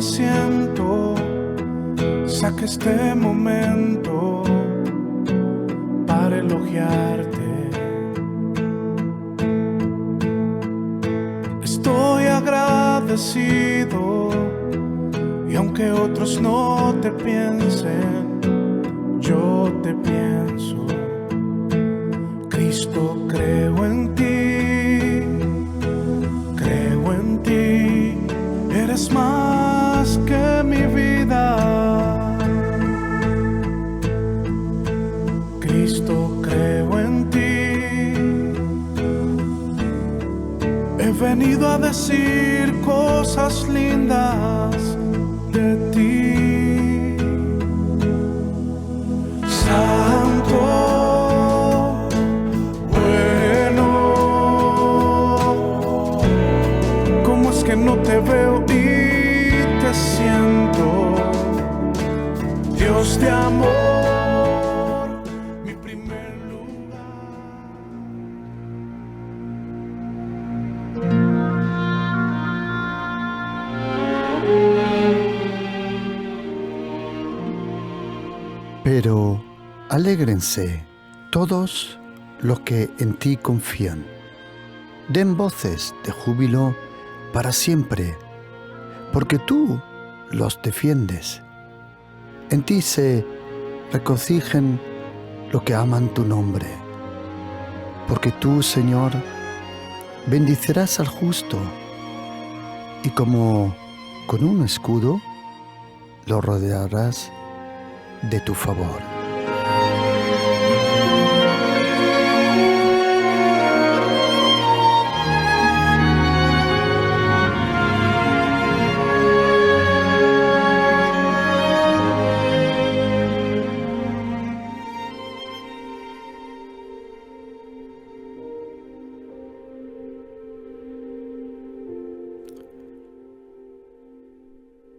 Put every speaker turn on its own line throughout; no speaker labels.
siento, saque este momento para elogiarte. Estoy agradecido y aunque otros no te piensen, yo te pienso. Cristo, creo en ti, eres más que mi vida. Cristo, creo en ti, he venido a decir cosas lindas de ti. Santo, bueno, ¿cómo es que no te veo y te siento? Dios de amor, mi primer lugar.
Pero alégrense todos los que en ti confían. Den voces de júbilo para siempre, porque tú los defiendes. En ti se regocijen los que aman tu nombre, porque tú, Señor, bendecirás al justo y como con un escudo lo rodearás de tu favor.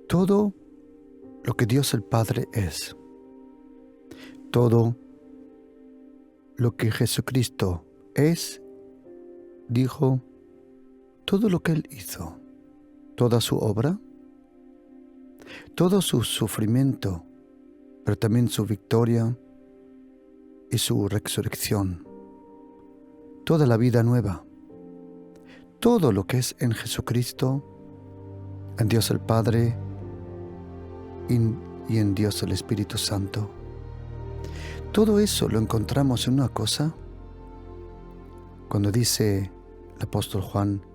Todo lo que Dios el Padre es, todo lo que Jesucristo es, dijo, todo lo que Él hizo, toda su obra, todo su sufrimiento, pero también su victoria y su resurrección, toda la vida nueva, todo lo que es en Jesucristo, en Dios el Padre y en Dios el Espíritu Santo. Todo eso lo encontramos en una cosa cuando dice el apóstol Juan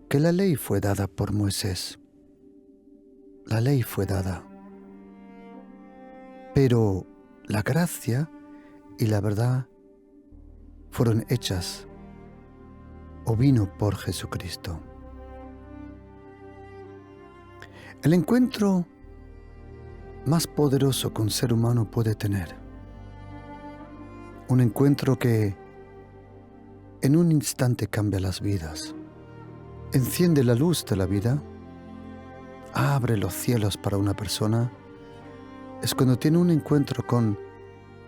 que la ley fue dada por Moisés. La ley fue dada, pero la gracia y la verdad fueron hechas o vino por Jesucristo. El encuentro más poderoso que un ser humano puede tener, un encuentro que en un instante cambia las vidas, enciende la luz de la vida, abre los cielos para una persona, es cuando tiene un encuentro con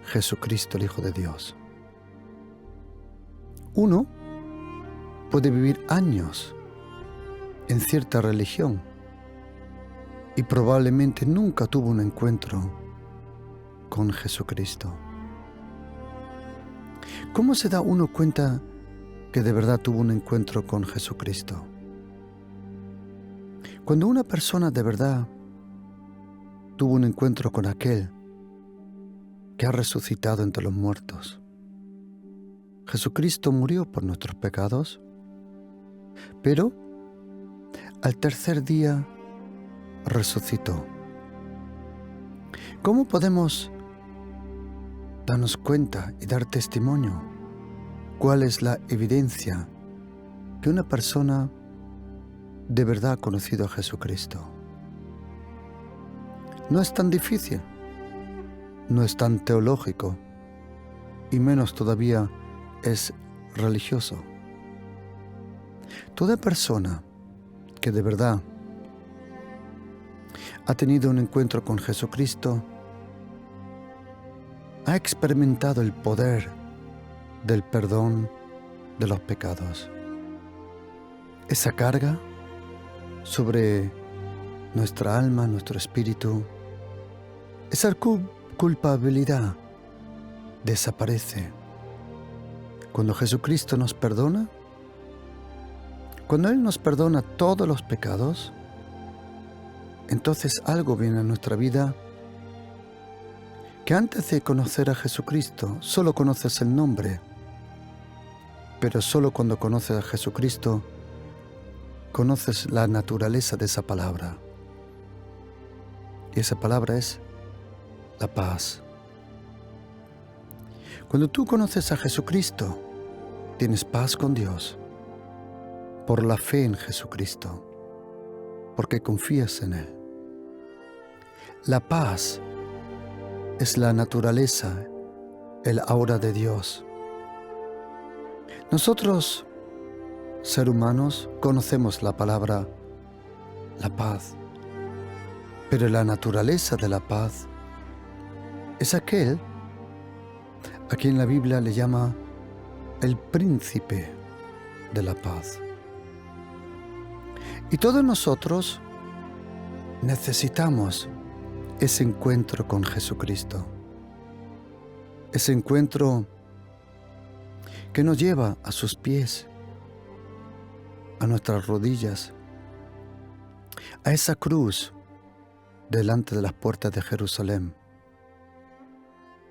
Jesucristo, el Hijo de Dios. Uno puede vivir años en cierta religión y probablemente nunca tuvo un encuentro con Jesucristo. ¿Cómo se da uno cuenta que de verdad tuvo un encuentro con Jesucristo? Cuando una persona de verdad tuvo un encuentro con aquel que ha resucitado entre los muertos. Jesucristo murió por nuestros pecados, pero al tercer día resucitó. ¿Cómo podemos darnos cuenta y dar testimonio? ¿Cuál es la evidencia que una persona de verdad ha conocido a Jesucristo? No es tan difícil, no es tan teológico y menos todavía es religioso. Toda persona que de verdad ha tenido un encuentro con Jesucristo ha experimentado el poder del perdón de los pecados. Esa carga sobre nuestra alma, nuestro espíritu, esa culpabilidad desaparece. Cuando Jesucristo nos perdona, cuando Él nos perdona todos los pecados, entonces algo viene a nuestra vida que antes de conocer a Jesucristo solo conoces el nombre, pero solo cuando conoces a Jesucristo conoces la naturaleza de esa palabra. Y esa palabra es la paz. Cuando tú conoces a Jesucristo, tienes paz con Dios por la fe en Jesucristo, porque confías en Él. La paz es la naturaleza, el aura de Dios. Nosotros, seres humanos, conocemos la palabra la paz, pero la naturaleza de la paz es aquel a quien la Biblia le llama el príncipe de la paz. Y todos nosotros necesitamos ese encuentro con Jesucristo, ese encuentro que nos lleva a sus pies, a nuestras rodillas, a esa cruz delante de las puertas de Jerusalén.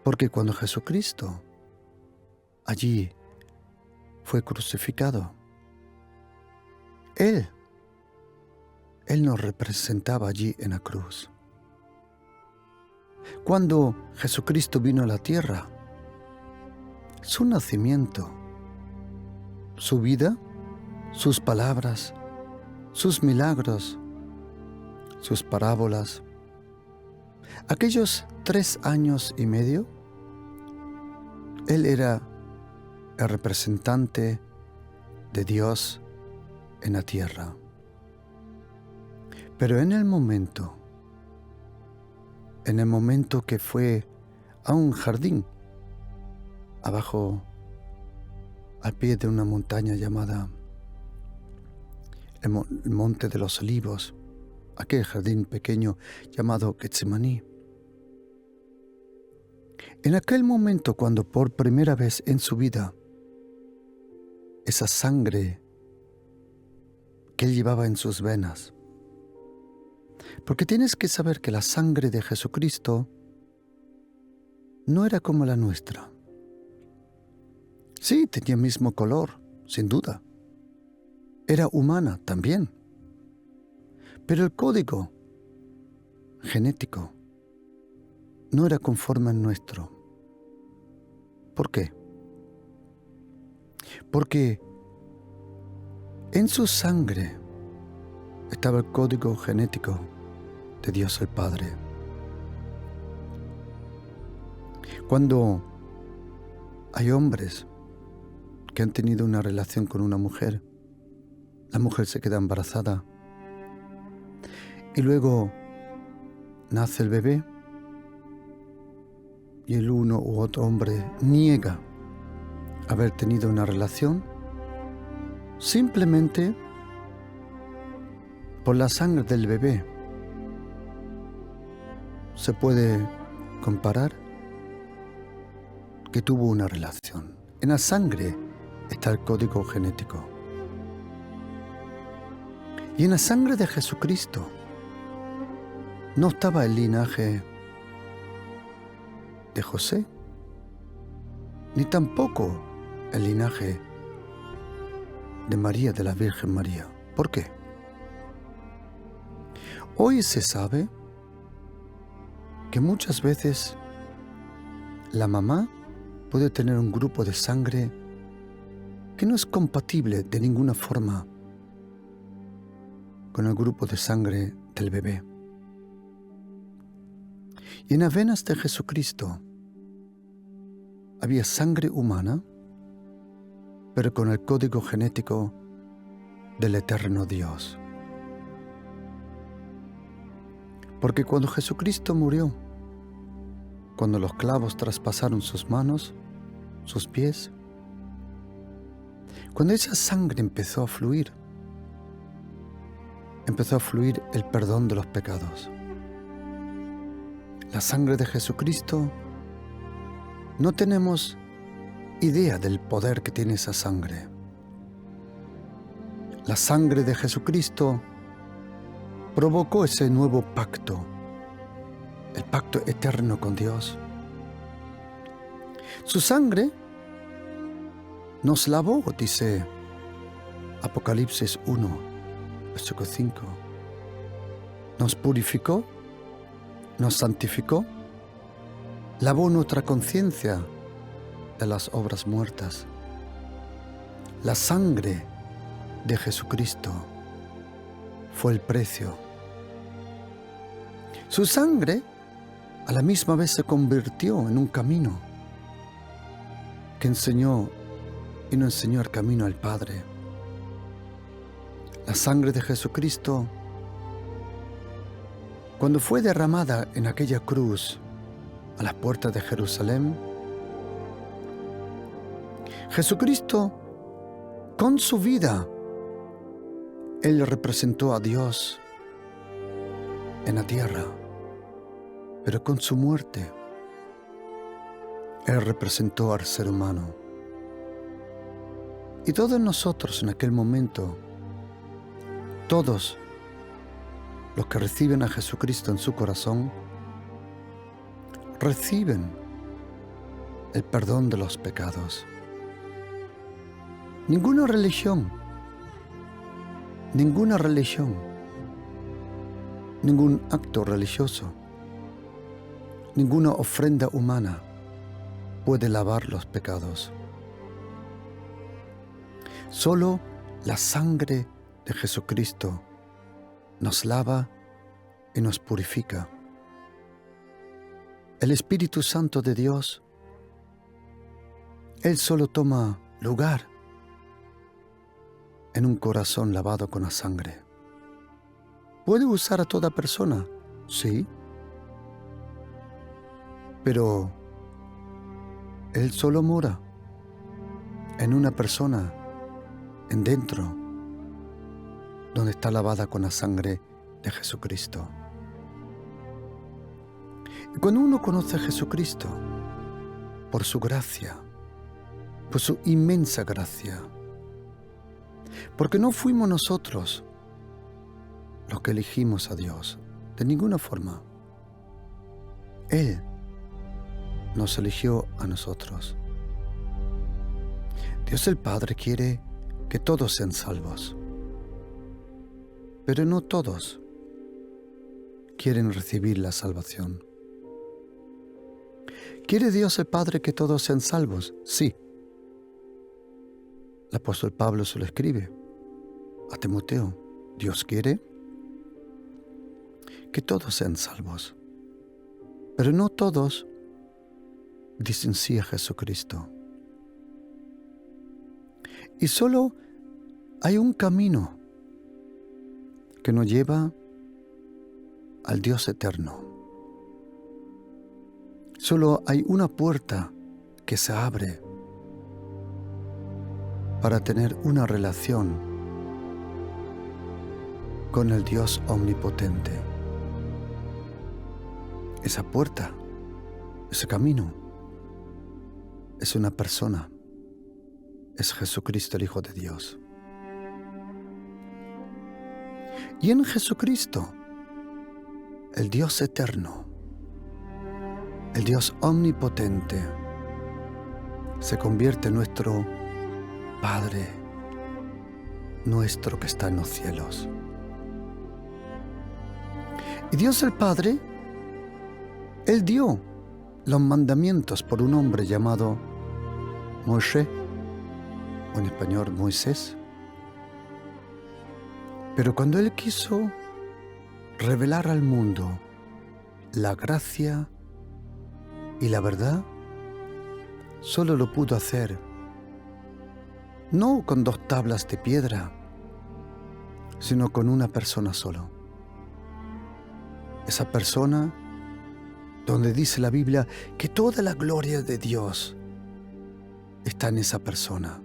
Porque cuando Jesucristo allí fue crucificado, Él nos representaba allí en la cruz. Cuando Jesucristo vino a la tierra, su nacimiento, su vida, sus palabras, sus milagros, sus parábolas, aquellos 3 años y medio, Él era el representante de Dios en la tierra. Pero en el momento que fue a un jardín, abajo, al pie de una montaña llamada el Monte de los Olivos, aquel jardín pequeño llamado Getsemaní. En aquel momento, cuando por primera vez en su vida, esa sangre que Él llevaba en sus venas, porque tienes que saber que la sangre de Jesucristo no era como la nuestra. Sí, tenía el mismo color, sin duda. Era humana también. Pero el código genético no era conforme al nuestro. ¿Por qué? Porque en su sangre estaba el código genético de Dios el Padre. Cuando hay hombres que han tenido una relación con una mujer, la mujer se queda embarazada y luego nace el bebé y el uno u otro hombre niega haber tenido una relación simplemente por la sangre del bebé. Se puede comparar que tuvo una relación. En la sangre está el código genético. Y en la sangre de Jesucristo no estaba el linaje de José, ni tampoco el linaje de María, de la Virgen María. ¿Por qué? Hoy se sabe que muchas veces la mamá puede tener un grupo de sangre que no es compatible de ninguna forma con el grupo de sangre del bebé. Y en las venas de Jesucristo había sangre humana, pero con el código genético del eterno Dios. Porque cuando Jesucristo murió, cuando los clavos traspasaron sus manos, sus pies, cuando esa sangre empezó a fluir, empezó a fluir el perdón de los pecados. La sangre de Jesucristo, no tenemos idea del poder que tiene esa sangre. La sangre de Jesucristo provocó ese nuevo pacto, el pacto eterno con Dios. Su sangre nos lavó, dice Apocalipsis 1, versículo 5. Nos purificó, nos santificó, lavó nuestra conciencia de las obras muertas. La sangre de Jesucristo fue el precio. Su sangre a la misma vez se convirtió en un camino que enseñó y nos enseñó el camino al Padre. La sangre de Jesucristo, cuando fue derramada en aquella cruz a las puertas de Jerusalén, Jesucristo, con su vida, Él representó a Dios en la tierra, pero con su muerte, Él representó al ser humano. Y todos nosotros en aquel momento, todos los que reciben a Jesucristo en su corazón, reciben el perdón de los pecados. Ninguna religión, ningún acto religioso, ninguna ofrenda humana puede lavar los pecados. Solo la sangre de Jesucristo nos lava y nos purifica. El Espíritu Santo de Dios, Él solo toma lugar en un corazón lavado con la sangre. ¿Puede usar a toda persona? Sí. Pero Él solo mora en una persona, en dentro, donde está lavada con la sangre de Jesucristo. Y cuando uno conoce a Jesucristo, por su gracia, por su inmensa gracia, porque no fuimos nosotros los que elegimos a Dios, de ninguna forma. Él nos eligió a nosotros. Dios el Padre quiere que todos sean salvos, pero no todos quieren recibir la salvación. ¿Quiere Dios el Padre que todos sean salvos? Sí. El apóstol Pablo se lo escribe a Timoteo. Dios quiere que todos sean salvos, pero no todos dicen sí a Jesucristo. Y solo hay un camino que nos lleva al Dios eterno. Solo hay una puerta que se abre para tener una relación con el Dios omnipotente. Esa puerta, ese camino, es una persona, es Jesucristo el Hijo de Dios. Y en Jesucristo, el Dios eterno, el Dios omnipotente, se convierte en nuestro Padre, nuestro que está en los cielos. Y Dios el Padre, Él dio los mandamientos por un hombre llamado Moshe, o en español Moisés. Pero cuando Él quiso revelar al mundo la gracia y la verdad, solo lo pudo hacer no con 2 tablas de piedra, sino con una persona solo. Esa persona donde dice la Biblia que toda la gloria de Dios está en esa persona.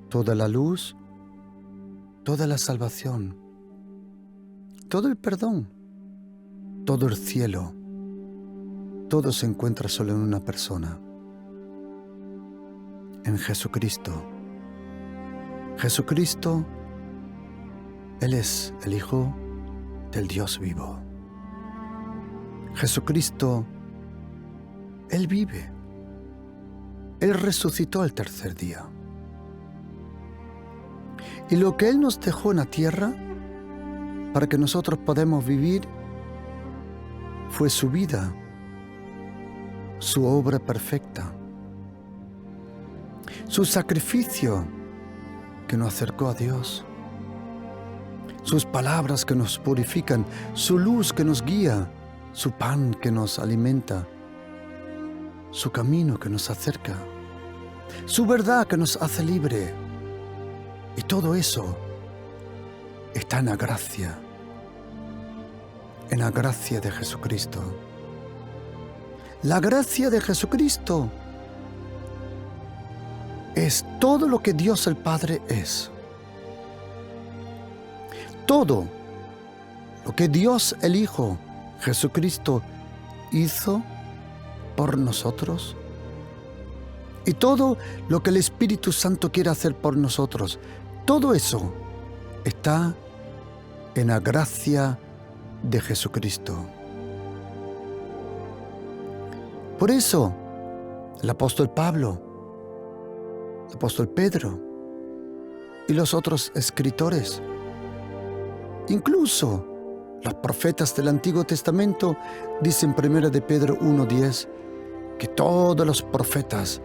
Toda la luz, toda la salvación, todo el perdón, todo el cielo, todo se encuentra solo en una persona, en Jesucristo. Jesucristo, Él es el Hijo del Dios vivo. Jesucristo, Él vive. Él resucitó el tercer día. Y lo que Él nos dejó en la tierra, para que nosotros podamos vivir, fue su vida, su obra perfecta, su sacrificio que nos acercó a Dios, sus palabras que nos purifican, su luz que nos guía, su pan que nos alimenta, su camino que nos acerca, su verdad que nos hace libre. Y todo eso está en la gracia de Jesucristo. La gracia de Jesucristo es todo lo que Dios el Padre es. Todo lo que Dios el Hijo, Jesucristo, hizo por nosotros. Y todo lo que el Espíritu Santo quiere hacer por nosotros. Todo eso está en la gracia de Jesucristo. Por eso, el apóstol Pablo, el apóstol Pedro y los otros escritores, incluso los profetas del Antiguo Testamento, dicen en 1 de Pedro 1:10 que todos los profetas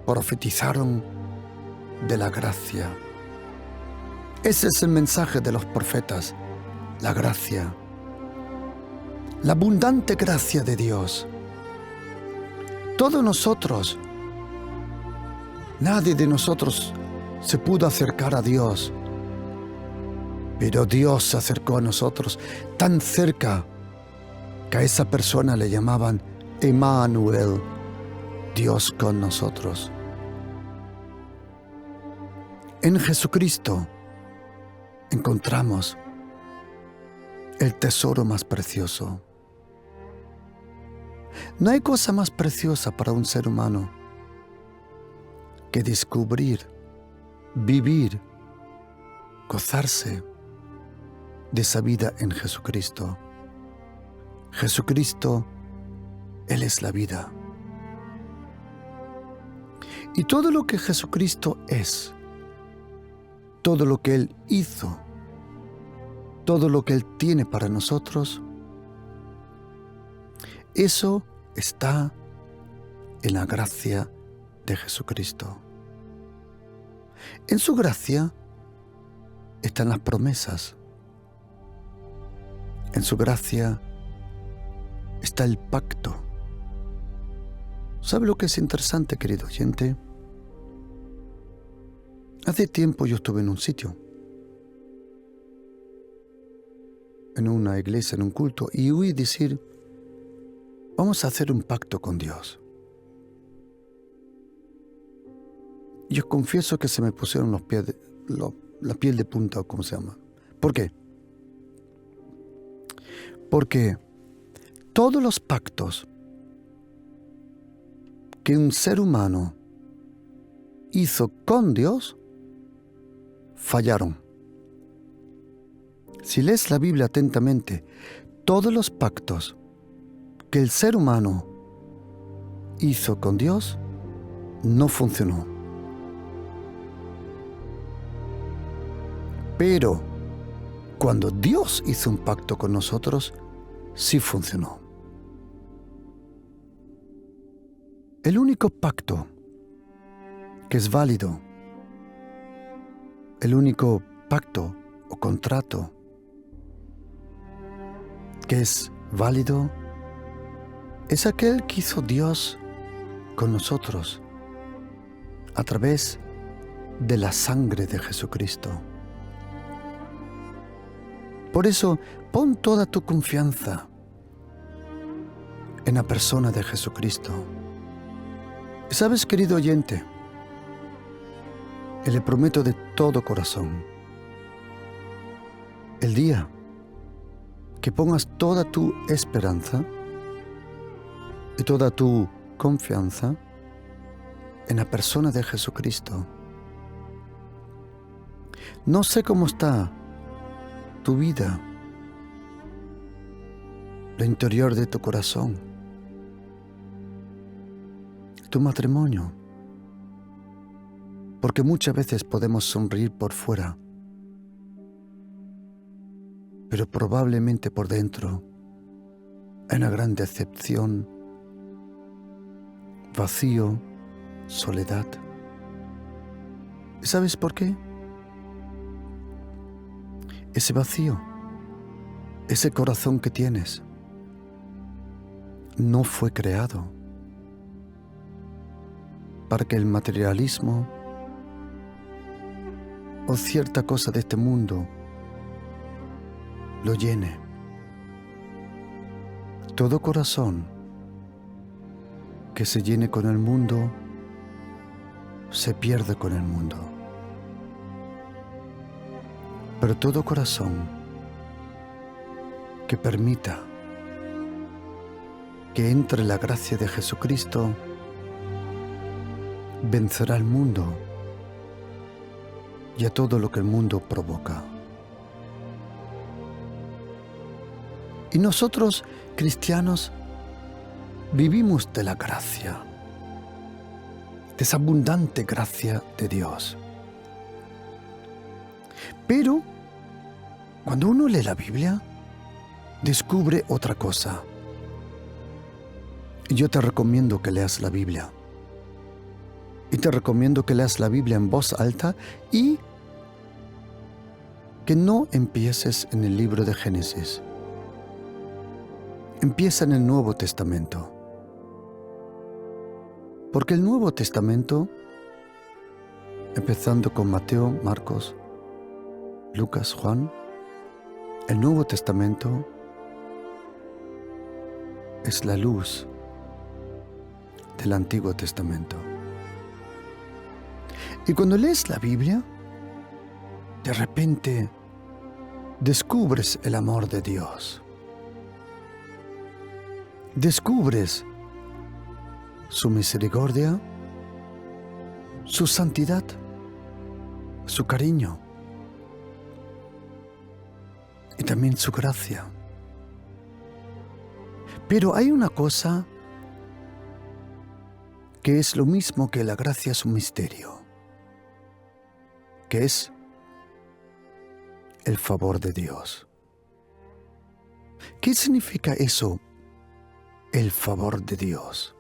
profetizaron de la gracia. Ese es el mensaje de los profetas, la gracia, la abundante gracia de Dios. Todos nosotros, nadie de nosotros se pudo acercar a Dios, pero Dios se acercó a nosotros tan cerca que a esa persona le llamaban Emmanuel, Dios con nosotros. En Jesucristo encontramos el tesoro más precioso. No hay cosa más preciosa para un ser humano que descubrir, vivir, gozarse de esa vida en Jesucristo. Jesucristo, Él es la vida. Y todo lo que Jesucristo es, todo lo que Él hizo, todo lo que Él tiene para nosotros, eso está en la gracia de Jesucristo. En su gracia están las promesas. En su gracia está el pacto. ¿Sabe lo que es interesante, querido oyente? Hace tiempo yo estuve en un sitio, en una iglesia, en un culto, y oí decir: vamos a hacer un pacto con Dios. Yo confieso que se me pusieron la piel de punta, o como se llama. ¿Por qué? Porque todos los pactos que un ser humano hizo con Dios fallaron. Si lees la Biblia atentamente, todos los pactos que el ser humano hizo con Dios no funcionó. Pero cuando Dios hizo un pacto con nosotros, sí funcionó. El único pacto que es válido, el único pacto o contrato que es válido, es aquel que hizo Dios con nosotros a través de la sangre de Jesucristo. Por eso, pon toda tu confianza en la persona de Jesucristo. Y sabes, querido oyente, y le prometo de todo corazón, el día que pongas toda tu esperanza y toda tu confianza en la persona de Jesucristo. No sé cómo está tu vida, lo interior de tu corazón, tu matrimonio, porque muchas veces podemos sonreír por fuera, pero probablemente por dentro hay una gran decepción, vacío, soledad. ¿Y sabes por qué? Ese vacío, ese corazón que tienes, no fue creado para que el materialismo o cierta cosa de este mundo lo llene. Todo corazón que se llene con el mundo se pierde con el mundo. Pero todo corazón que permita que entre la gracia de Jesucristo vencerá al mundo y a todo lo que el mundo provoca. Y nosotros, cristianos, vivimos de la gracia, de esa abundante gracia de Dios. Pero cuando uno lee la Biblia, descubre otra cosa. Y yo te recomiendo que leas la Biblia. Y te recomiendo que leas la Biblia en voz alta y que no empieces en el libro de Génesis. Empieza en el Nuevo Testamento. Porque el Nuevo Testamento, empezando con Mateo, Marcos, Lucas, Juan, el Nuevo Testamento es la luz del Antiguo Testamento. Y cuando lees la Biblia, de repente descubres el amor de Dios. Descubres su misericordia, su santidad, su cariño y también su gracia. Pero hay una cosa que es lo mismo que la gracia, es un misterio, que es el favor de Dios. ¿Qué significa eso, el favor de Dios?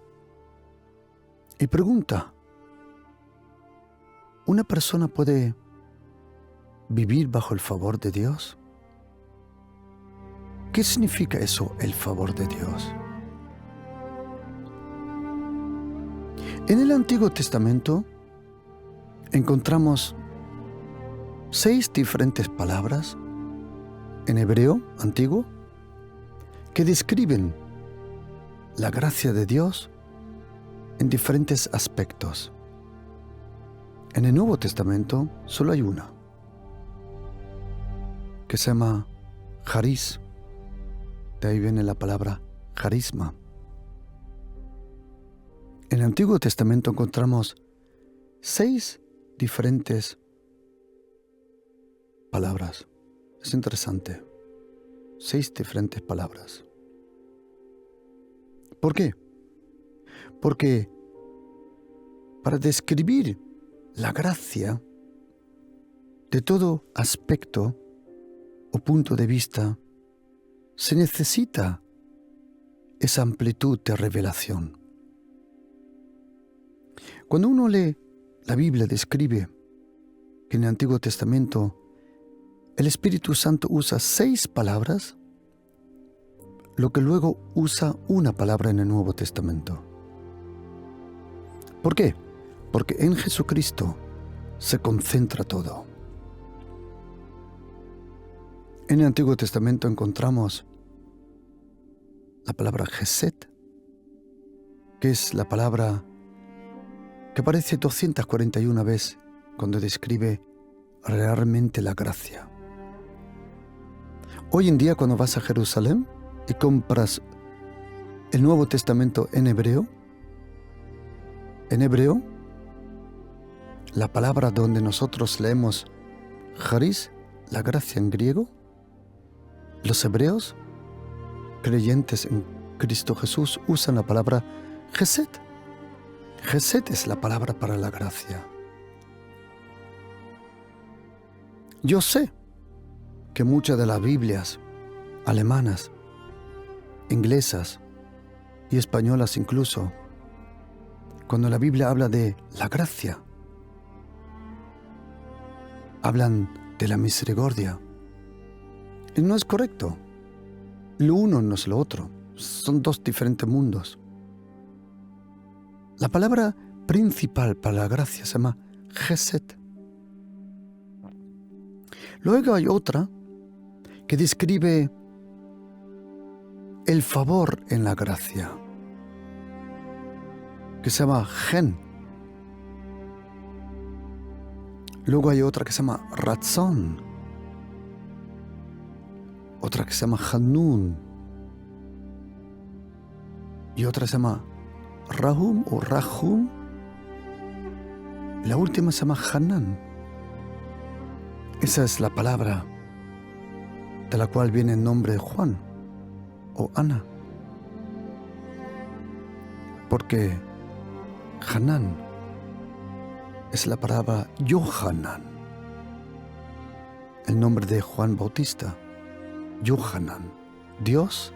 Y pregunta, ¿una persona puede vivir bajo el favor de Dios? ¿Qué significa eso, el favor de Dios? En el Antiguo Testamento encontramos 6 diferentes palabras en hebreo antiguo que describen la gracia de Dios en diferentes aspectos. En el Nuevo Testamento solo hay una, que se llama charis. De ahí viene la palabra carisma. En el Antiguo Testamento encontramos 6 diferentes palabras. Es interesante. 6 diferentes palabras. ¿Por qué? Porque para describir la gracia de todo aspecto o punto de vista, se necesita esa amplitud de revelación. Cuando uno lee la Biblia, describe que en el Antiguo Testamento el Espíritu Santo usa 6 palabras, lo que luego usa una palabra en el Nuevo Testamento. ¿Por qué? Porque en Jesucristo se concentra todo. En el Antiguo Testamento encontramos la palabra Gesed, que es la palabra que aparece 241 veces cuando describe realmente la gracia. Hoy en día cuando vas a Jerusalén y compras el Nuevo Testamento en hebreo, la palabra donde nosotros leemos charis, la gracia en griego, los hebreos creyentes en Cristo Jesús usan la palabra Gesed. Gesed es la palabra para la gracia. Yo sé que muchas de las Biblias alemanas, inglesas y españolas incluso, cuando la Biblia habla de la gracia, hablan de la misericordia. Y no es correcto. Lo uno no es lo otro. Son dos diferentes mundos. La palabra principal para la gracia se llama Gesed. Luego hay otra que describe el favor en la gracia, que se llama Gen. Luego hay otra que se llama Ratzon, otra que se llama Hanun, y otra se llama Rahum o Rahum. La última se llama Hanan. Esa es la palabra de la cual viene el nombre de Juan o Ana, porque Hanan es la palabra Yohanan, el nombre de Juan Bautista. Yohanan, Dios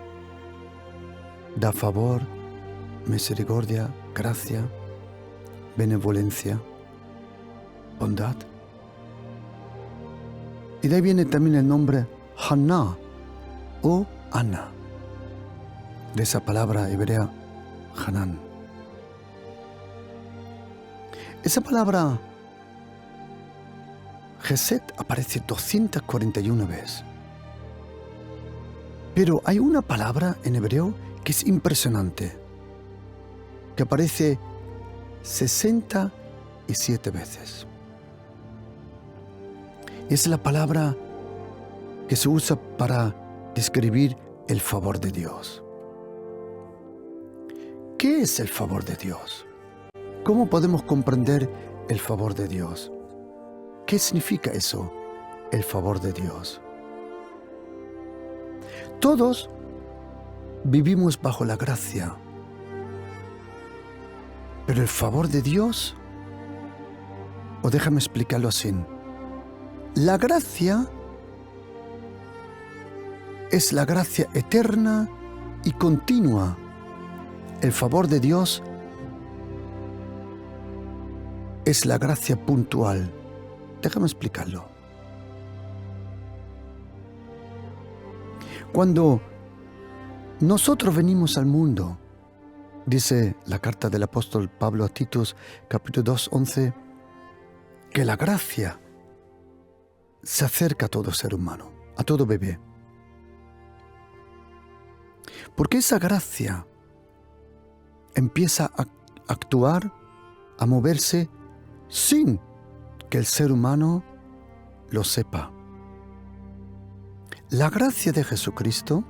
da favor, misericordia, gracia, benevolencia, bondad. Y de ahí viene también el nombre Haná o Ana, de esa palabra hebrea Hanan. Esa palabra Gesed aparece 241 veces. Pero hay una palabra en hebreo que es impresionante, que aparece 67 veces. Es la palabra que se usa para describir el favor de Dios. ¿Qué es el favor de Dios? ¿Cómo podemos comprender el favor de Dios? ¿Qué significa eso, el favor de Dios? Todos vivimos bajo la gracia, pero el favor de Dios, o déjame explicarlo así, la gracia es la gracia eterna y continua. El favor de Dios es la gracia puntual. Déjame explicarlo. Cuando nosotros venimos al mundo, dice la carta del apóstol Pablo a Titus, capítulo 2, 11, que la gracia se acerca a todo ser humano, a todo bebé. Porque esa gracia empieza a actuar, a moverse sin que el ser humano lo sepa. La gracia de Jesucristo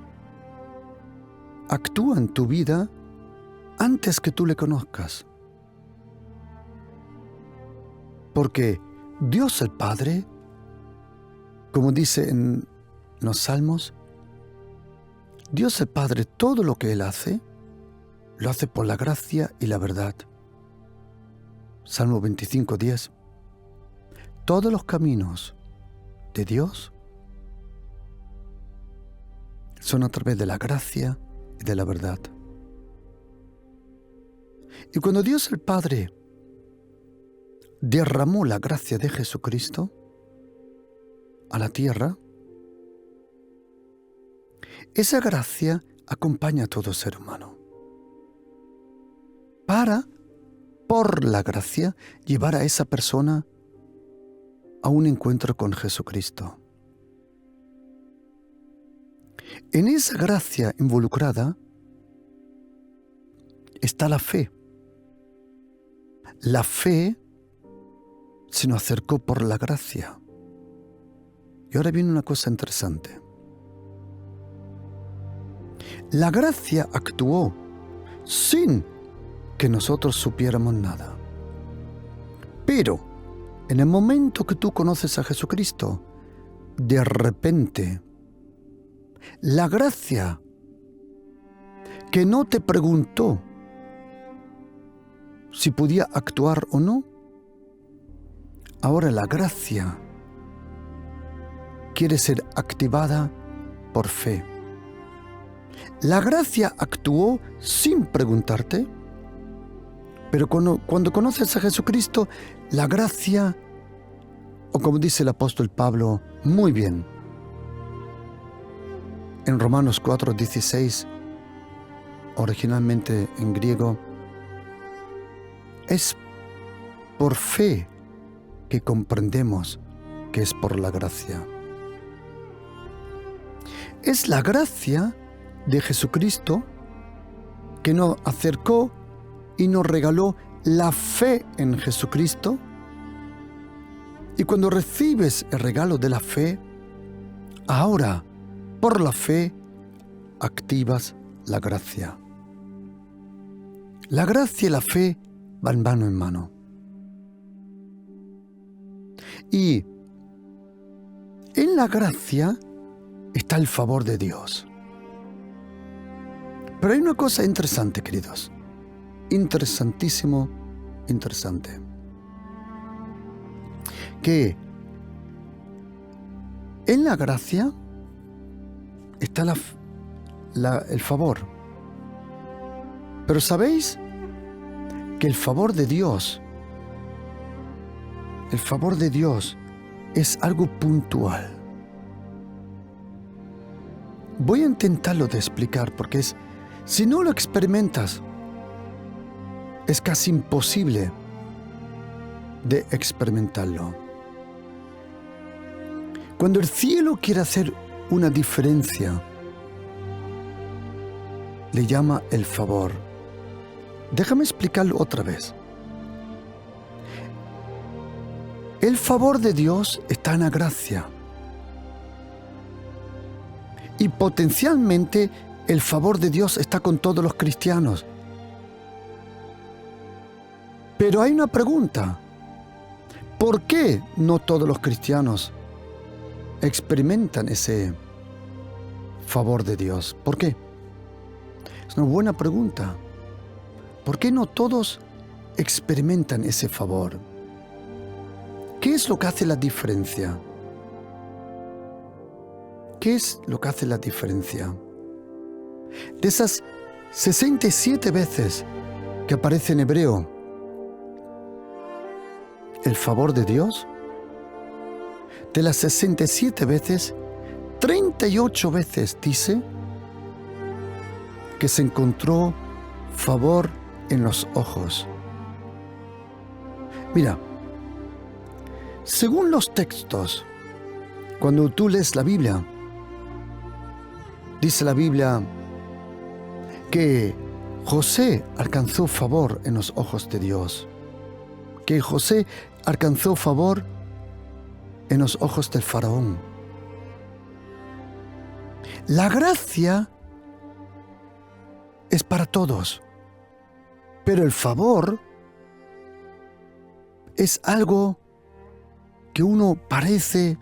actúa en tu vida antes que tú le conozcas. Porque Dios el Padre, como dice en los Salmos, Dios el Padre, todo lo que Él hace, lo hace por la gracia y la verdad. Salmo 25, 10. Todos los caminos de Dios son a través de la gracia y de la verdad. Y cuando Dios el Padre derramó la gracia de Jesucristo a la tierra, esa gracia acompaña a todo ser humano para, por la gracia, llevar a esa persona a un encuentro con Jesucristo. En esa gracia involucrada está la fe. La fe se nos acercó por la gracia. Y ahora viene una cosa interesante. La gracia actuó sin que nosotros supiéramos nada. Pero en el momento que tú conoces a Jesucristo, de repente, la gracia que no te preguntó si podía actuar o no, ahora la gracia quiere ser activada por fe. La gracia actuó sin preguntarte, pero cuando conoces a Jesucristo, la gracia, o como dice el apóstol Pablo, muy bien, en Romanos 4:16, originalmente en griego, es por fe que comprendemos que es por la gracia. Es la gracia de Jesucristo que nos acercó y nos regaló la fe en Jesucristo. Y cuando recibes el regalo de la fe, ahora, por la fe, activas la gracia. La gracia y la fe van mano en mano. Y en la gracia está el favor de Dios. Pero hay una cosa interesante, queridos. Interesantísimo, interesante. Que en la gracia está el favor. Pero ¿sabéis que el favor de Dios es algo puntual? Voy a intentarlo de explicar porque si no lo experimentas, es casi imposible de experimentarlo. Cuando el cielo quiere hacer una diferencia, le llama el favor. Déjame explicarlo otra vez. El favor de Dios está en la gracia. Y potencialmente el favor de Dios está con todos los cristianos. Pero hay una pregunta. ¿Por qué no todos los cristianos experimentan ese favor de Dios? ¿Por qué? Es una buena pregunta. ¿Por qué no todos experimentan ese favor? ¿Qué es lo que hace la diferencia? ¿Qué es lo que hace la diferencia? De esas 67 veces que aparece en hebreo el favor de Dios, de las 67 veces, 38 veces dice que se encontró favor en los ojos. Mira, según los textos, cuando tú lees la Biblia, dice la Biblia que José alcanzó favor en los ojos de Dios, que José alcanzó favor en los ojos del faraón. La gracia es para todos, pero el favor es algo que uno parece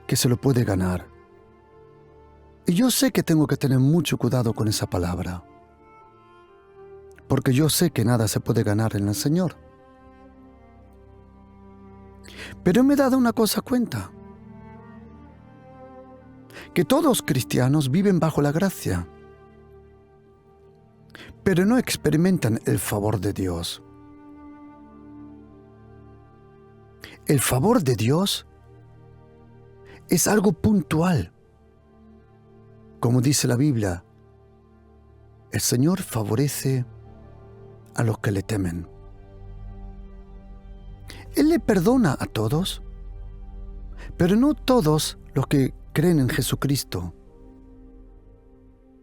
que se lo puede ganar. Y yo sé que tengo que tener mucho cuidado con esa palabra, porque yo sé que nada se puede ganar en el Señor. Pero me he dado una cosa cuenta, que todos cristianos viven bajo la gracia, pero no experimentan el favor de Dios. El favor de Dios es algo puntual. Como dice la Biblia, el Señor favorece a los que le temen. Él le perdona a todos, pero no todos los que creen en Jesucristo.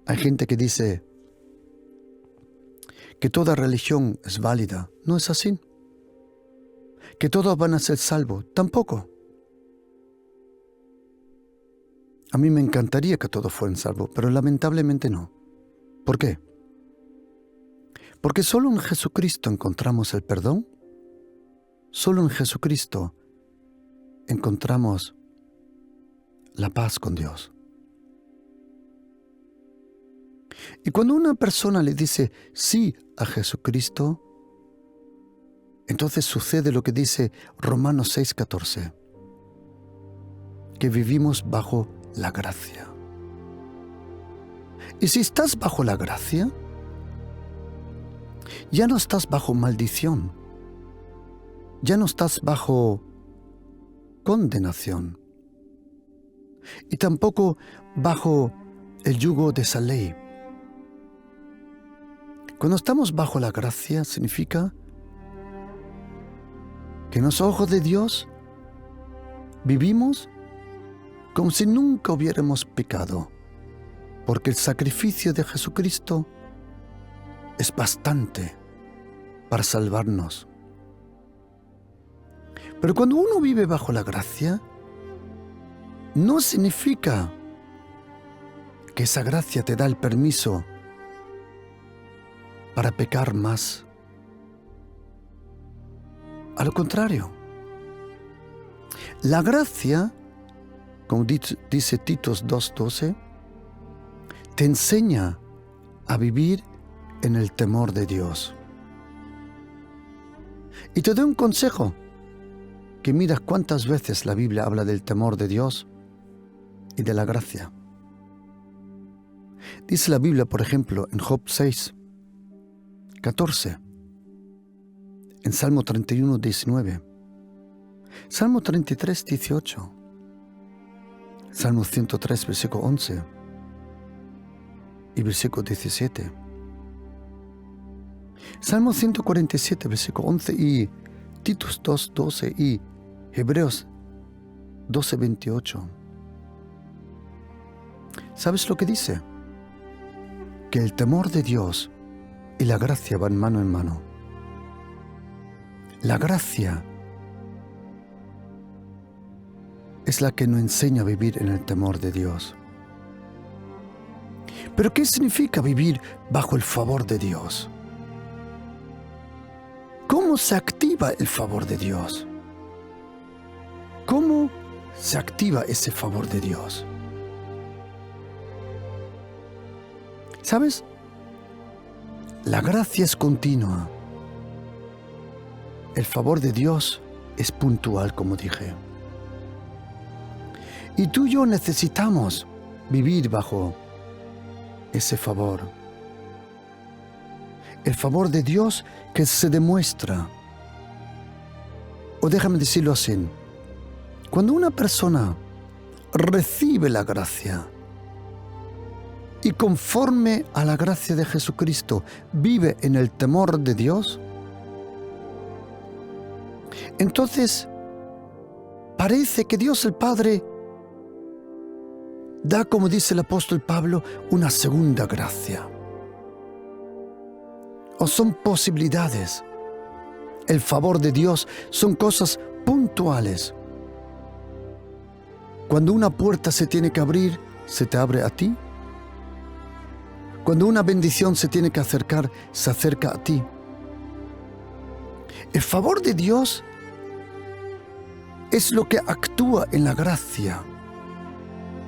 Hay gente que dice que toda religión es válida. No es así. Que todos van a ser salvos. Tampoco. A mí me encantaría que todos fueran salvos, pero lamentablemente no. ¿Por qué? Porque solo en Jesucristo encontramos el perdón, solo en Jesucristo encontramos la paz con Dios. Y cuando una persona le dice sí a Jesucristo, entonces sucede lo que dice Romanos 6:14, que vivimos bajo la gracia. Y si estás bajo la gracia, ya no estás bajo maldición, ya no estás bajo condenación y tampoco bajo el yugo de esa ley. Cuando estamos bajo la gracia significa que en los ojos de Dios vivimos como si nunca hubiéramos pecado, porque el sacrificio de Jesucristo es bastante para salvarnos. Pero cuando uno vive bajo la gracia, no significa que esa gracia te da el permiso para pecar más. A lo contrario, la gracia, como dice Titos 2:12, te enseña a vivir en el temor de Dios. Y te doy un consejo, que miras cuántas veces la Biblia habla del temor de Dios y de la gracia. Dice la Biblia, por ejemplo, en Job 6:14, en Salmo 31:19, Salmo 33:18, Salmo 103, versículo 11 y versículo 17, Salmo 147, versículo 11 y Titus 2:12 y Hebreos 12:28. ¿Sabes lo que dice? Que el temor de Dios y la gracia van mano en mano. La gracia es la que nos enseña a vivir en el temor de Dios. ¿Pero qué significa vivir bajo el favor de Dios? ¿Cómo se activa el favor de Dios? ¿Cómo se activa ese favor de Dios? ¿Sabes? La gracia es continua. El favor de Dios es puntual, como dije. Y tú y yo necesitamos vivir bajo ese favor. El favor de Dios que se demuestra. O déjame decirlo así. Cuando una persona recibe la gracia y conforme a la gracia de Jesucristo vive en el temor de Dios, entonces parece que Dios el Padre da, como dice el apóstol Pablo, una segunda gracia. O son posibilidades. El favor de Dios son cosas puntuales. Cuando una puerta se tiene que abrir, se te abre a ti. Cuando una bendición se tiene que acercar, se acerca a ti. El favor de Dios es lo que actúa en la gracia.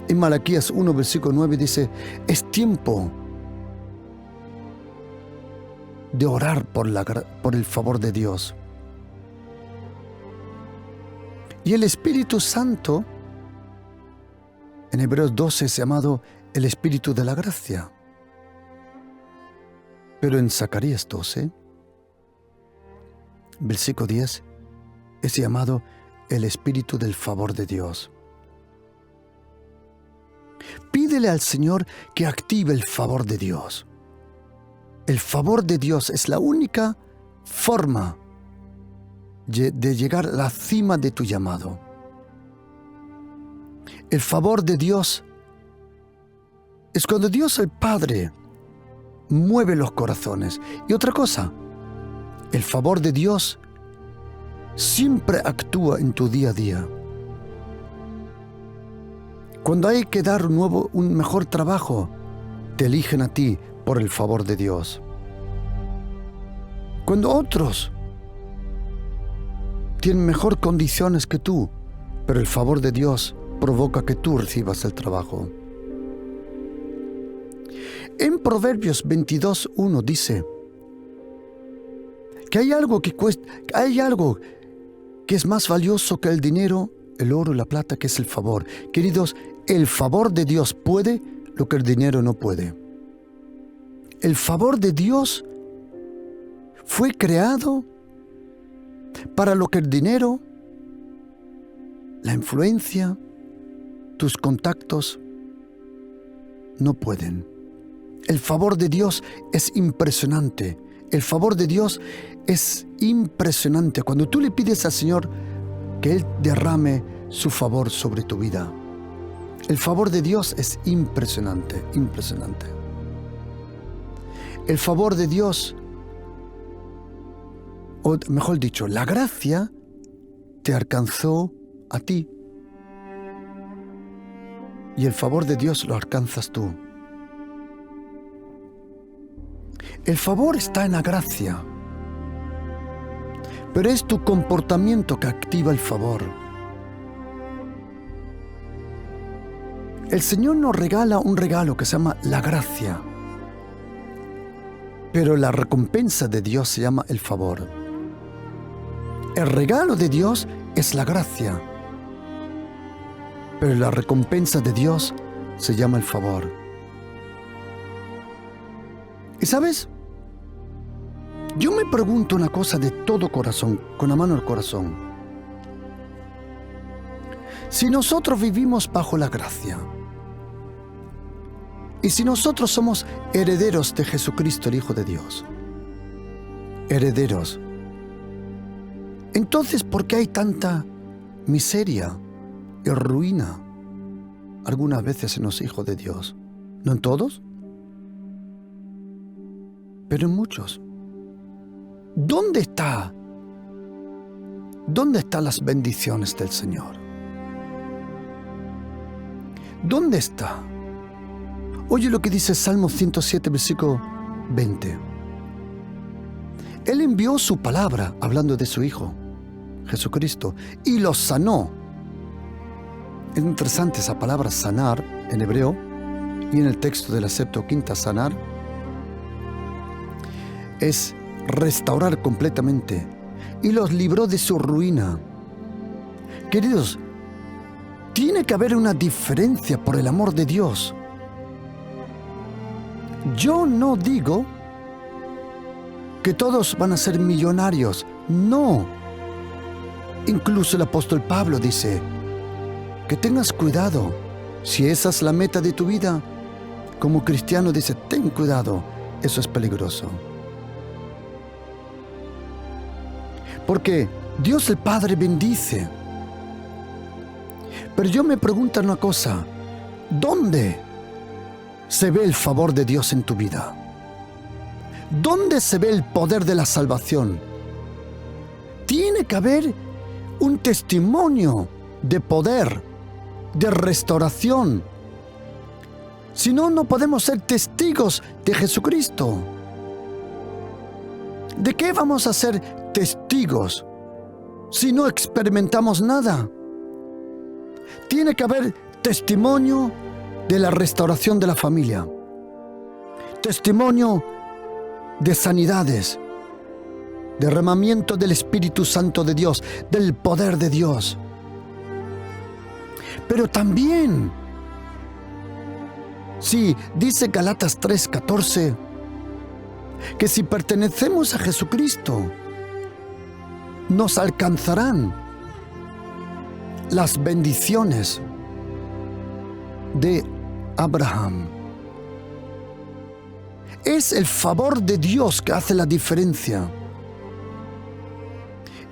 En Malaquías 1, versículo 9 dice, es tiempo de orar por el favor de Dios. Y el Espíritu Santo, en Hebreos 12 es llamado el Espíritu de la gracia. Pero en Zacarías 12, versículo 10, es llamado el Espíritu del favor de Dios. Pídele al Señor que active el favor de Dios. El favor de Dios es la única forma de llegar a la cima de tu llamado. El favor de Dios es cuando Dios el Padre mueve los corazones. Y otra cosa, el favor de Dios siempre actúa en tu día a día. Cuando hay que dar un mejor trabajo, te eligen a ti por el favor de Dios. Cuando otros tienen mejor condiciones que tú, pero el favor de Dios provoca que tú recibas el trabajo. En Proverbios 22:1 dice que hay algo que es más valioso que el dinero, el oro y la plata, que es el favor. Queridos, el favor de Dios puede lo que el dinero no puede. El favor de Dios fue creado para lo que el dinero, la influencia, tus contactos no pueden. El favor de Dios es impresionante. El favor de Dios es impresionante. Cuando tú le pides al Señor que Él derrame su favor sobre tu vida, el favor de Dios es impresionante, impresionante. El favor de Dios, o mejor dicho, la gracia te alcanzó a ti. Y el favor de Dios lo alcanzas tú. El favor está en la gracia, pero es tu comportamiento que activa el favor. El Señor nos regala un regalo que se llama la gracia, pero la recompensa de Dios se llama el favor. El regalo de Dios es la gracia, pero la recompensa de Dios se llama el favor. ¿Y sabes? Yo me pregunto una cosa de todo corazón, con la mano al corazón. Si nosotros vivimos bajo la gracia, y si nosotros somos herederos de Jesucristo, el Hijo de Dios, herederos, entonces, ¿por qué hay tanta miseria y ruina algunas veces en los hijos de Dios? No en todos, pero en muchos. ¿Dónde están las bendiciones del Señor? ¿Dónde está? Oye lo que dice Salmo 107, versículo 20. Él envió su palabra, hablando de su Hijo, Jesucristo, y los sanó. Es interesante esa palabra sanar en hebreo, y en el texto de la Septuaginta sanar es restaurar completamente, y los libró de su ruina. Queridos, tiene que haber una diferencia por el amor de Dios. Yo no digo que todos van a ser millonarios, no. Incluso el apóstol Pablo dice que tengas cuidado. Si esa es la meta de tu vida, como cristiano dice, ten cuidado, eso es peligroso. Porque Dios el Padre bendice. Pero yo me pregunto una cosa, ¿dónde se ve el favor de Dios en tu vida? ¿Dónde se ve el poder de la salvación? Tiene que haber un testimonio de poder, de restauración. Si no, no podemos ser testigos de Jesucristo. ¿De qué vamos a ser testigos si no experimentamos nada? Tiene que haber testimonio de la restauración de la familia, testimonio de sanidades, derramamiento del Espíritu Santo de Dios, del poder de Dios. Pero también, sí, dice Galatas 3:14, que si pertenecemos a Jesucristo, nos alcanzarán las bendiciones de Abraham. Es el favor de Dios que hace la diferencia.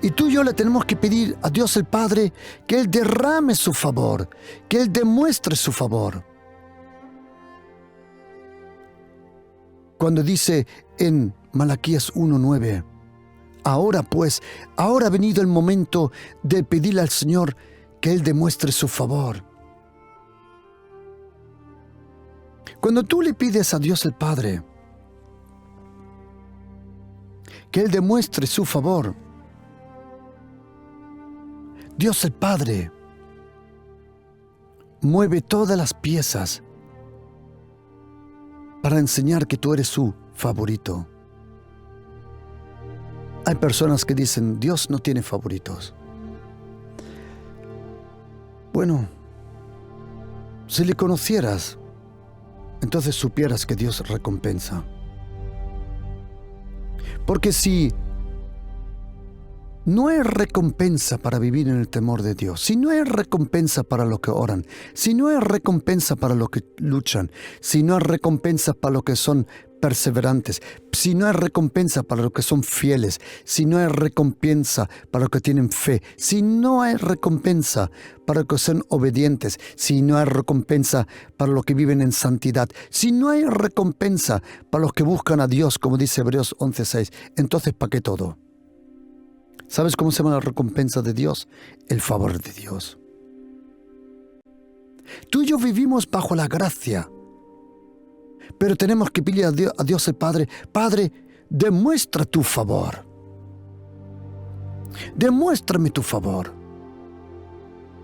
Y tú y yo le tenemos que pedir a Dios el Padre que Él derrame su favor, que Él demuestre su favor. Cuando dice en Malaquías 1:9, ahora ha venido el momento de pedirle al Señor que Él demuestre su favor. Cuando tú le pides a Dios el Padre que Él demuestre su favor, Dios el Padre mueve todas las piezas para enseñar que tú eres su favorito. Hay personas que dicen, Dios no tiene favoritos. Bueno, si le conocieras, entonces supieras que Dios recompensa. Porque si no hay recompensa para vivir en el temor de Dios, si no hay recompensa para los que oran, si no hay recompensa para los que luchan, si no hay recompensa para los que son perseverantes, si no hay recompensa para los que son fieles, si no hay recompensa para los que tienen fe, si no hay recompensa para los que son obedientes, si no hay recompensa para los que viven en santidad, si no hay recompensa para los que buscan a Dios, como dice Hebreos 11:6, entonces ¿para qué todo? ¿Sabes cómo se llama la recompensa de Dios? El favor de Dios. Tú y yo vivimos bajo la gracia, pero tenemos que pedir a Dios el Padre, Padre, demuestra tu favor. Demuéstrame tu favor.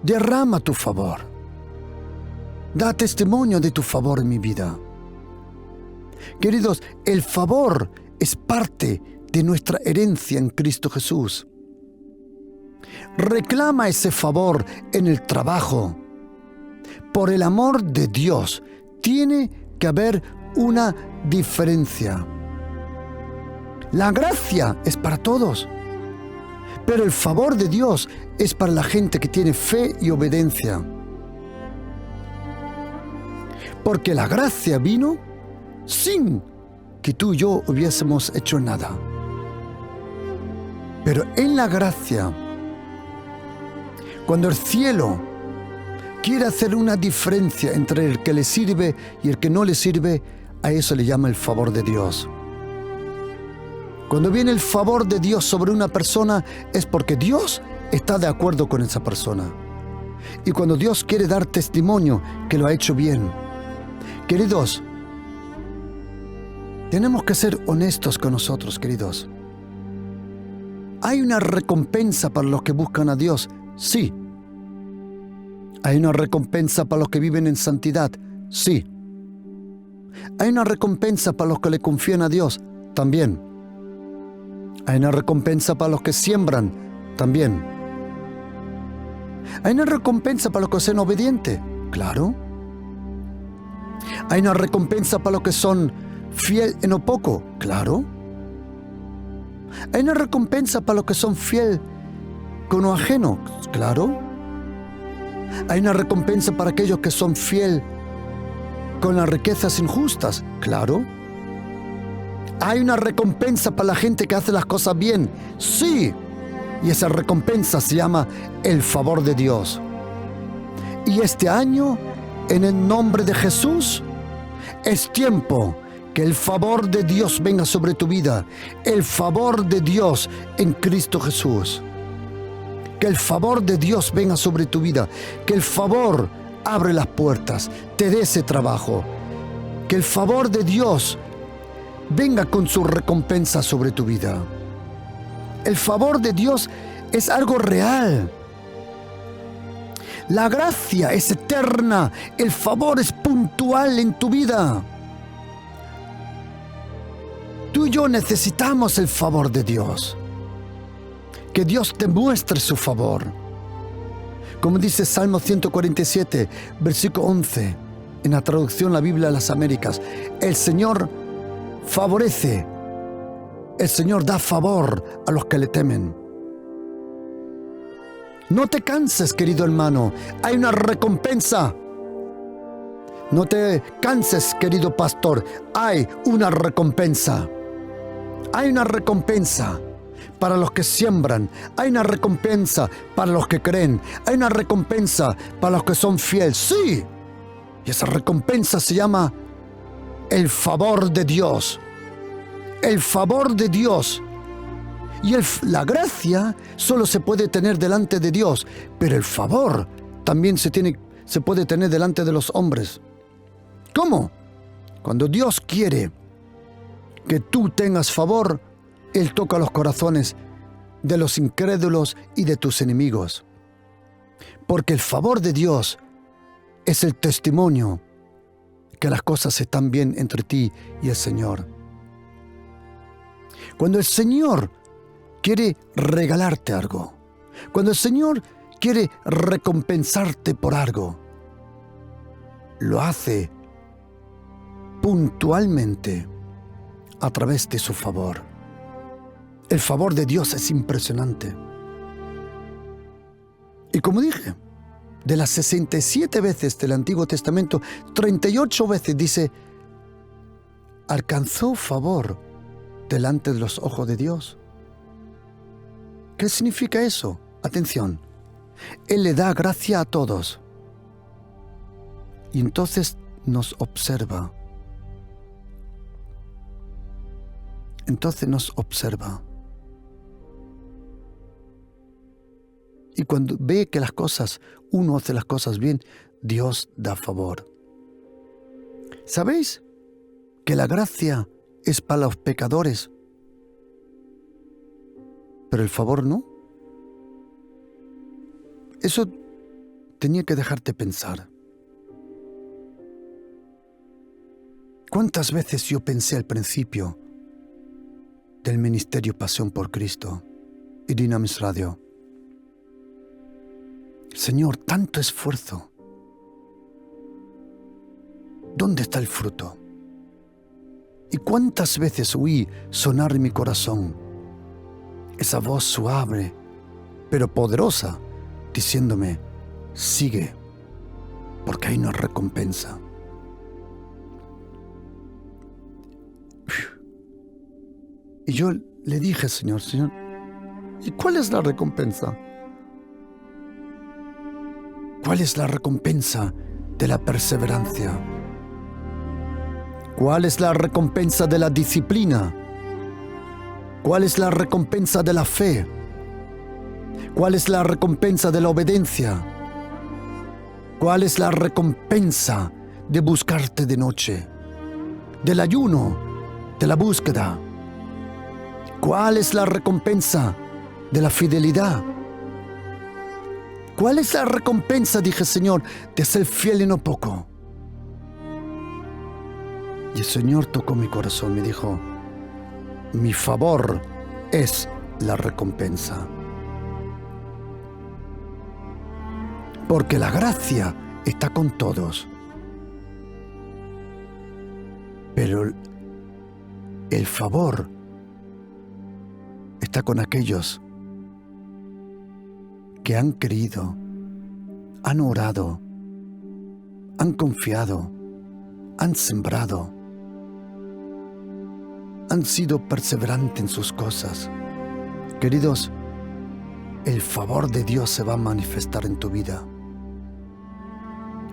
Derrama tu favor. Da testimonio de tu favor en mi vida. Queridos, el favor es parte de nuestra herencia en Cristo Jesús. Reclama ese favor en el trabajo. Por el amor de Dios, tiene que haber una diferencia. La gracia es para todos, pero el favor de Dios es para la gente que tiene fe y obediencia. Porque la gracia vino sin que tú y yo hubiésemos hecho nada. Pero en la gracia, cuando el cielo quiere hacer una diferencia entre el que le sirve y el que no le sirve, a eso le llama el favor de Dios. Cuando viene el favor de Dios sobre una persona, es porque Dios está de acuerdo con esa persona. Y cuando Dios quiere dar testimonio que lo ha hecho bien. Queridos, tenemos que ser honestos con nosotros, queridos. ¿Hay una recompensa para los que buscan a Dios? Sí. ¿Hay una recompensa para los que viven en santidad? Sí. ¿Hay una recompensa para los que le confían a Dios? También. ¿Hay una recompensa para los que siembran? También. ¿Hay una recompensa para los que son obedientes? Claro. ¿Hay una recompensa para los que son fieles en lo poco? Claro. ¿Hay una recompensa para los que son fieles con lo ajeno? Claro. ¿Hay una recompensa para aquellos que son fieles con las riquezas injustas? Claro. ¿Hay una recompensa para la gente que hace las cosas bien? Sí. Y esa recompensa se llama el favor de Dios. Y este año, en el nombre de Jesús, es tiempo que el favor de Dios venga sobre tu vida. El favor de Dios en Cristo Jesús. Que el favor de Dios venga sobre tu vida. Que el favor abre las puertas, te dé ese trabajo. Que el favor de Dios venga con su recompensa sobre tu vida. El favor de Dios es algo real. La gracia es eterna. El favor es puntual en tu vida. Tú y yo necesitamos el favor de Dios. Que Dios te muestre su favor. Como dice Salmo 147, versículo 11, en la traducción La Biblia de las Américas, el Señor favorece, el Señor da favor a los que le temen. No te canses, querido hermano, hay una recompensa. No te canses, querido pastor, hay una recompensa. Hay una recompensa para los que siembran. Hay una recompensa para los que creen. Hay una recompensa para los que son fieles. Sí. Y esa recompensa se llama el favor de Dios. El favor de Dios. Y la gracia solo se puede tener delante de Dios. Pero el favor también se puede tener delante de los hombres. ¿Cómo? Cuando Dios quiere que tú tengas favor, Él toca los corazones de los incrédulos y de tus enemigos. Porque el favor de Dios es el testimonio que las cosas están bien entre ti y el Señor. Cuando el Señor quiere regalarte algo, cuando el Señor quiere recompensarte por algo, lo hace puntualmente a través de su favor. El favor de Dios es impresionante. Y como dije, de las 67 veces del Antiguo Testamento, 38 veces dice, alcanzó favor delante de los ojos de Dios. ¿Qué significa eso? Atención, Él le da gracia a todos y entonces nos observa. Y cuando ve que uno hace las cosas bien, Dios da favor. ¿Sabéis que la gracia es para los pecadores, pero el favor no? Eso tenía que dejarte pensar. ¿Cuántas veces yo pensé al principio del ministerio Pasión por Cristo y Dynamis Radio? Señor, tanto esfuerzo. ¿Dónde está el fruto? ¿Y cuántas veces oí sonar en mi corazón esa voz suave, pero poderosa, diciéndome, sigue, porque hay una recompensa? Y yo le dije, Señor, ¿y cuál es la recompensa? ¿Cuál es la recompensa de la perseverancia? ¿Cuál es la recompensa de la disciplina? ¿Cuál es la recompensa de la fe? ¿Cuál es la recompensa de la obediencia? ¿Cuál es la recompensa de buscarte de noche? Del ayuno, de la búsqueda. ¿Cuál es la recompensa de la fidelidad? ¿Cuál es la recompensa, dije, Señor, de ser fiel en lo poco? Y el Señor tocó mi corazón, me dijo, mi favor es la recompensa. Porque la gracia está con todos. Pero el favor está con aquellos que han creído, han orado, han confiado, han sembrado, han sido perseverantes en sus cosas. Queridos, el favor de Dios se va a manifestar en tu vida,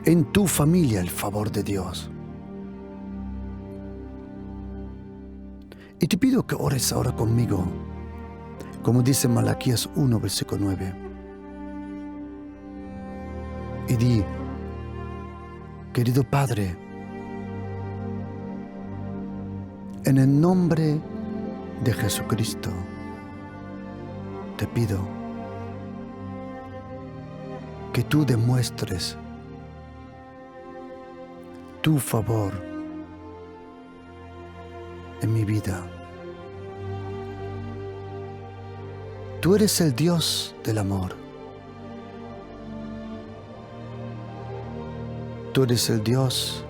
en tu familia, el favor de Dios. Y te pido que ores ahora conmigo, como dice Malaquías 1, versículo 9. Y di, querido Padre, en el nombre de Jesucristo, te pido que tú demuestres tu favor en mi vida. Tú eres el Dios del amor. Tú eres el Dios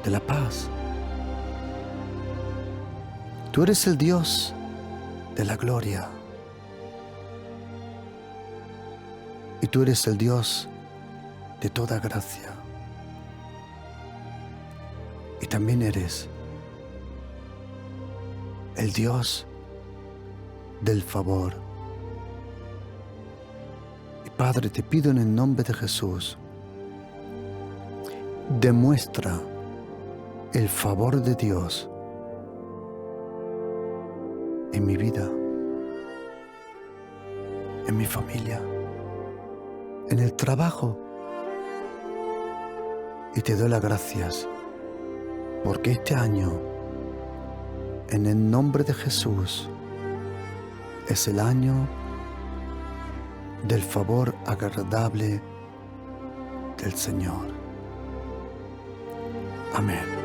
de la paz. Tú eres el Dios de la gloria. Y tú eres el Dios de toda gracia. Y también eres el Dios del favor. Y Padre, te pido en el nombre de Jesús, demuestra el favor de Dios en mi vida, en mi familia, en el trabajo. Y te doy las gracias porque este año, en el nombre de Jesús, es el año del favor agradable del Señor. Amén.